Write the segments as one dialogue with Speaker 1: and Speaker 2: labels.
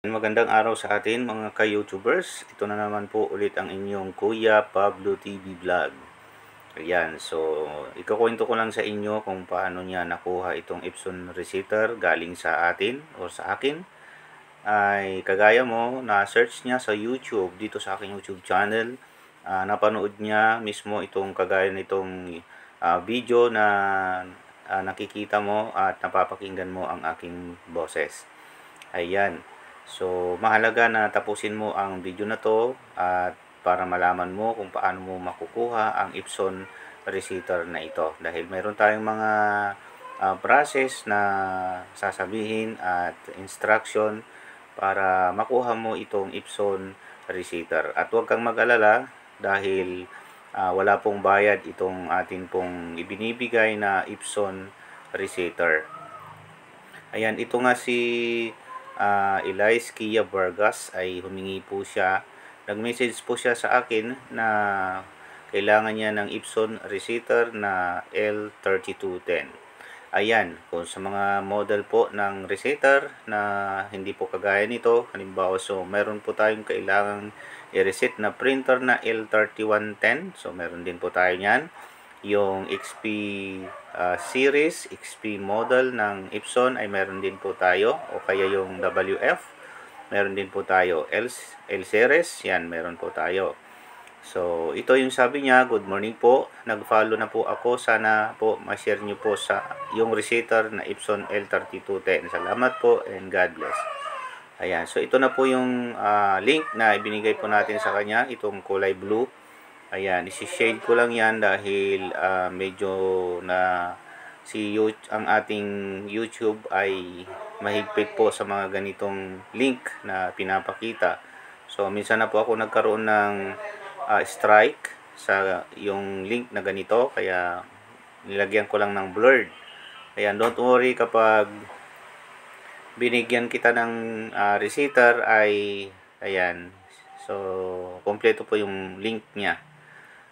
Speaker 1: Magandang araw sa atin mga ka-YouTubers. Ito na naman po ulit ang inyong Kuya Pablo TV Vlog. Ayan, so ikukwento ko lang sa inyo kung paano niya nakuha itong Epson receiver galing sa atin o sa akin. Ay kagaya mo, na-search niya sa YouTube, dito sa aking YouTube channel. Napanood niya mismo itong kagaya nitong video na nakikita mo at napapakinggan mo ang aking boses. Ayan. So, mahalaga na tapusin mo ang video na to at para malaman mo kung paano mo makukuha ang Epson receiver na ito. Dahil mayroon tayong mga process na sasabihin at instruction para makuha mo itong Epson receiver. At huwag kang mag-alala dahil wala pong bayad itong atin pong ibinibigay na Epson receiver. Ayan, ito nga si Elias Kia Vargas ay humingi po siya. Nag-message po siya sa akin na kailangan niya ng Epson receiver na L3210. Ayan, kung sa mga model po ng receiver na hindi po kagaya nito, halimbawa so meron po tayong kailangang i-reset na printer na L3110. So meron din po tayo niyan. Yung XP series, XP model ng Epson ay meron din po tayo, o kaya yung WF, meron din po tayo. L series, yan, meron po tayo. So, ito yung sabi niya, good morning po, nag-follow na po ako, sana po ma-share nyo po sa yung receiver na Epson L3210. Salamat po and God bless. Ayan, so ito na po yung link na ibinigay po natin sa kanya, itong kulay blue. Ayan, isi-shade ko lang yan dahil medyo na ang ating YouTube ay mahigpit po sa mga ganitong link na pinapakita. So, minsan na po ako nagkaroon ng strike sa yung link na ganito, kaya nilagyan ko lang ng blurred. Ayan, don't worry kapag binigyan kita ng receiver ay ayan. So, kompleto po yung link niya.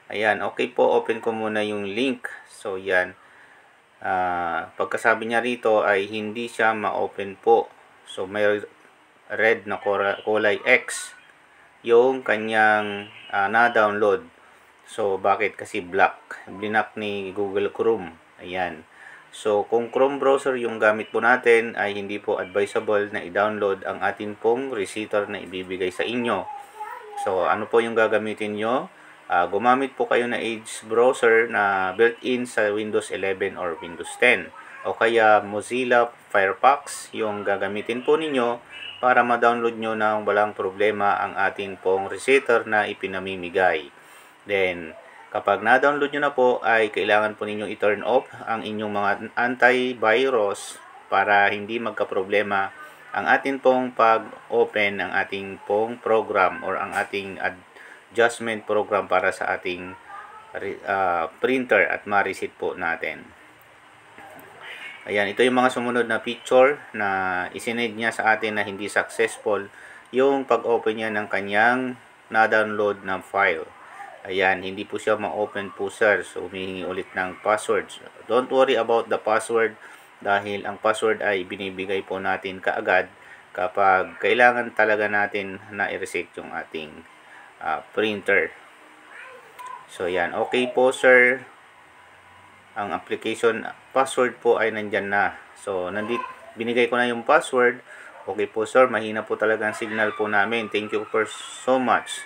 Speaker 1: Ayan, okay po, open ko muna yung link. So, yan. Pagkasabi niya rito ay hindi siya ma-open po. So, may red na kulay X yung kanyang na-download. So, bakit? Kasi black. Blinak ni Google Chrome. Ayan. So, kung Chrome browser yung gamit po natin, ay hindi po advisable na i-download ang atin pong receiver na ibibigay sa inyo. So, ano po yung gagamitin nyo? Gumamit po kayo na Edge browser na built-in sa Windows 11 or Windows 10. O kaya Mozilla Firefox yung gagamitin po ninyo para ma-download nyo ng walang problema ang ating pong receiver na ipinamimigay. Then, kapag na-download nyo na po, ay kailangan po ninyo i-turn off ang inyong mga antivirus para hindi magka-problema ang ating pong pag-open ng ating pong program or ang ating adjustment program para sa ating printer at ma-reset po natin. Ayan, ito yung mga sumunod na picture na isinend niya sa atin na hindi successful yung pag-open niya ng kanyang na-download na file. Ayan, hindi po siya ma-open po sir. So, humihingi ulit ng password. Don't worry about the password dahil ang password ay binibigay po natin kaagad kapag kailangan talaga natin na i-reset yung ating printer. So, yan. Okay po sir. Ang application password po ay nandyan na. So, binigay ko na yung password. Okay po sir. Mahina po talaga ang signal po namin. Thank you for so much.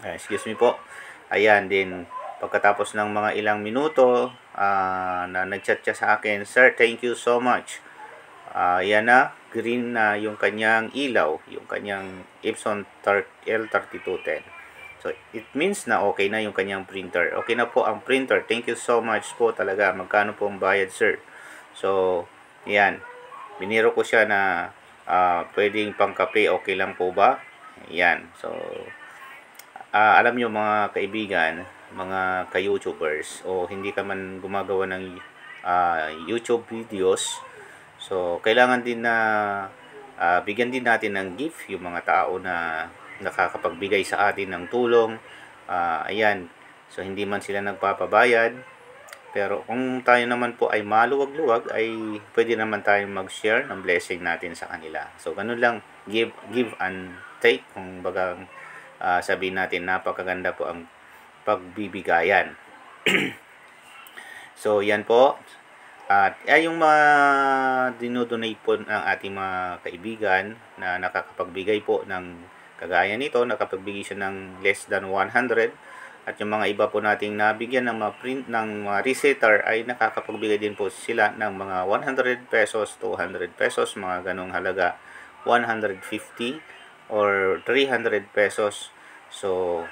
Speaker 1: Excuse me po. Ayan din. Pagkatapos ng mga ilang minuto na nag-chat siya sa akin, sir, thank you so much. Yan na, green na yung kanyang ilaw, yung kanyang Epson L3210. So, it means na okay na yung kanyang printer. Okay na po ang printer. Thank you so much po talaga. Magkano po ang bayad, sir? So, yan. Biniro ko siya na pwedeng pangkape. Okay lang po ba? Yan. So, alam nyo mga kaibigan, mga ka-YouTubers, o hindi ka man gumagawa ng YouTube videos, so kailangan din na bigyan din natin ng gift yung mga tao na nakakapagbigay sa atin ng tulong. Ayan, so hindi man sila nagpapabayad, Pero kung tayo naman po ay maluwag-luwag, ay pwede naman tayong mag-share ng blessing natin sa kanila. So, ganun lang, give and take. Kung bagang sabihin natin, napakaganda po ang pagbibigayan. So, yan po. At yung mga dinodonate po ng ating mga kaibigan na nakakapagbigay po ng kagaya nito, nakapagbigay siya ng less than 100. At yung mga iba po nating nabigyan ng mga print ng mga resetter ay nakakapagbigay din po sila ng mga 100 pesos, 200 pesos, mga ganong halaga, 150 or 300 pesos. So,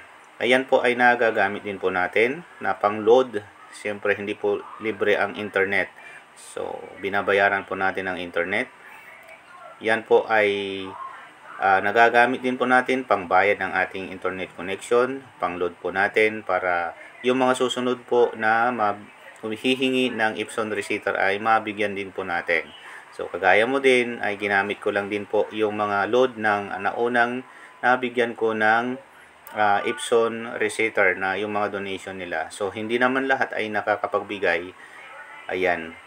Speaker 1: ayan po ay nagagamit din po natin na pang-load. Siyempre, hindi po libre ang internet. So, binabayaran po natin ang internet. Yan po ay nagagamit din po natin pangbayad ng ating internet connection, pang-load po natin para yung mga susunod po na humihingi ng Epson receiver ay mabigyan din po natin. So, kagaya mo din ay ginamit ko lang din po yung mga load ng naunang nabigyan ko ng Epson receiver na yung mga donation nila. So, hindi naman lahat ay nakakapagbigay. Ayan.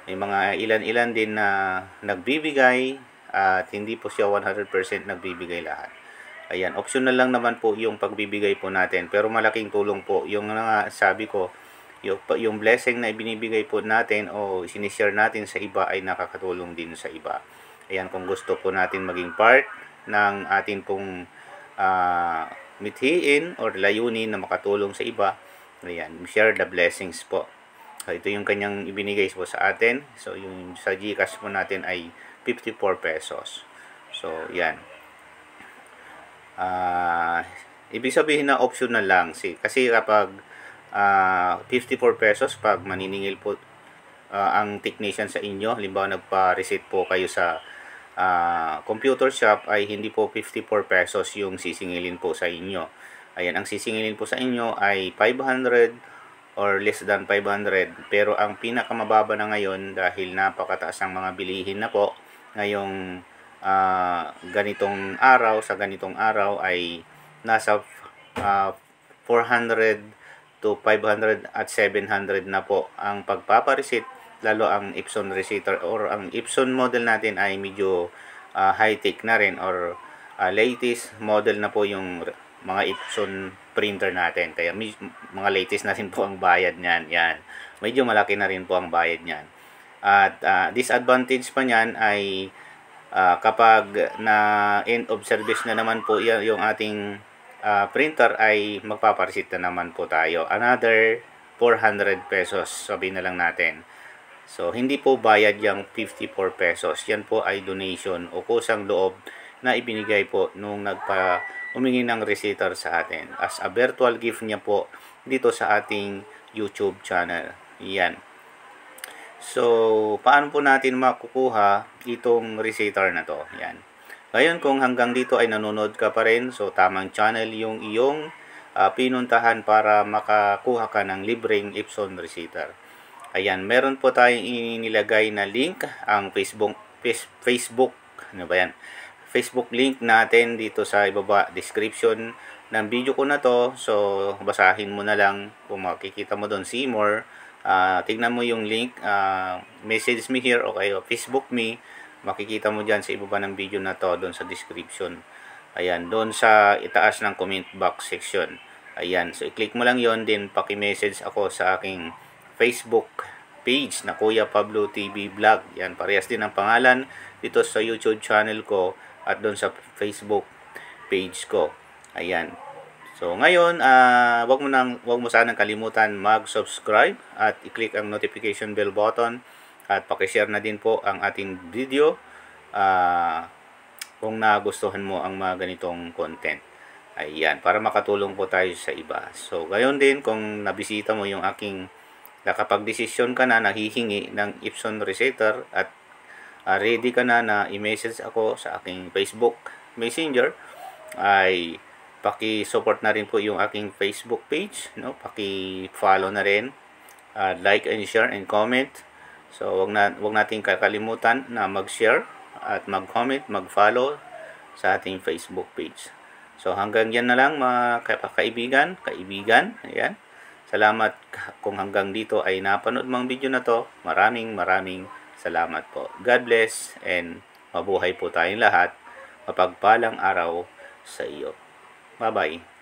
Speaker 1: May mga ilan-ilan din na nagbibigay at hindi po siya 100% nagbibigay lahat. Ayan, optional lang naman po yung pagbibigay po natin. Pero malaking tulong po. Yung sabi ko, yung blessing na ibinibigay po natin o sinishare natin sa iba ay nakakatulong din sa iba. Ayan, kung gusto po natin maging part ng atin pong mithiin or layunin na makatulong sa iba, ayan, share the blessings po. So, ito yung kanyang ibinigay po sa atin. So, yung sa GCash po natin ay 54 pesos. So, yan. Ibig sabihin na optional lang. Kasi kapag 54 pesos, pag maniningil po ang technician sa inyo, halimbawa nagpa-reset po kayo sa computer shop, ay hindi po 54 pesos yung sisingilin po sa inyo. Ayan, ang sisingilin po sa inyo ay 500 or less than 500. Pero ang pinakamababa na ngayon, dahil napakataas ang mga bilihin na po ngayong ganitong araw, sa ganitong araw ay nasa 400 to 500 at 700 na po ang pagpapareset, lalo ang Epson receiver or ang Epson model natin ay medyo high-tech na rin or latest model na po yung mga Epson printer natin. Kaya mga latest na rin po ang bayad niyan. Yan. Medyo malaki na rin po ang bayad niyan. At disadvantage pa niyan ay kapag na end of service na naman po yung ating printer, ay magpapareset na naman po tayo. Another 400 pesos, sabihin na lang natin. So, hindi po bayad yung 54 pesos. Yan po ay donation o kusang loob na ibinigay po nung humingi ng receiver sa atin as a virtual gift niya po dito sa ating YouTube channel. Yan. So, paano po natin makukuha itong receiver na to? Yan. Ngayon, kung hanggang dito ay nanonood ka pa rin, so tamang channel yung iyong pinuntahan para makakuha ka ng libreng Epson receiver. Ayan, meron po tayong inilagay na link, ang Facebook, ano ba yan? Facebook link natin dito sa ibaba description ng video ko na to. So, basahin mo na lang. Kung makikita mo doon, see more. Tignan mo yung link. Message me here o kayo Facebook me. Makikita mo dyan sa ibaba ng video na to, doon sa description. Ayan, doon sa itaas ng comment box section. Ayan, so i-click mo lang yon, din paki-message ako sa aking Facebook page na Kuya Pablo TV Vlog. Yan, parehas din ang pangalan dito sa YouTube channel ko at doon sa Facebook page ko. Ayan. So, ngayon, wag mo sanang kalimutan mag-subscribe at i-click ang notification bell button at paki-share na din po ang ating video kung nagustuhan mo ang mga ganitong content. Ayan, para makatulong po tayo sa iba. So, gayon din kung nabisita mo yung aking nakapag-desisyon ka na nahihingi ng Epson receiver at ready ka na i-message ako sa aking Facebook Messenger, ay paki-support na rin po yung aking Facebook page, no? Paki-follow na rin, like and share and comment. So, wag nating kakalimutan na mag-share at mag-comment, mag-follow sa ating Facebook page. So, hanggang yan na lang mga kaibigan. Ayan. Salamat kung hanggang dito ay napanood mang video na to. Maraming salamat po. God bless and mabuhay po tayong lahat. Mapagpalang araw sa iyo. Bye-bye.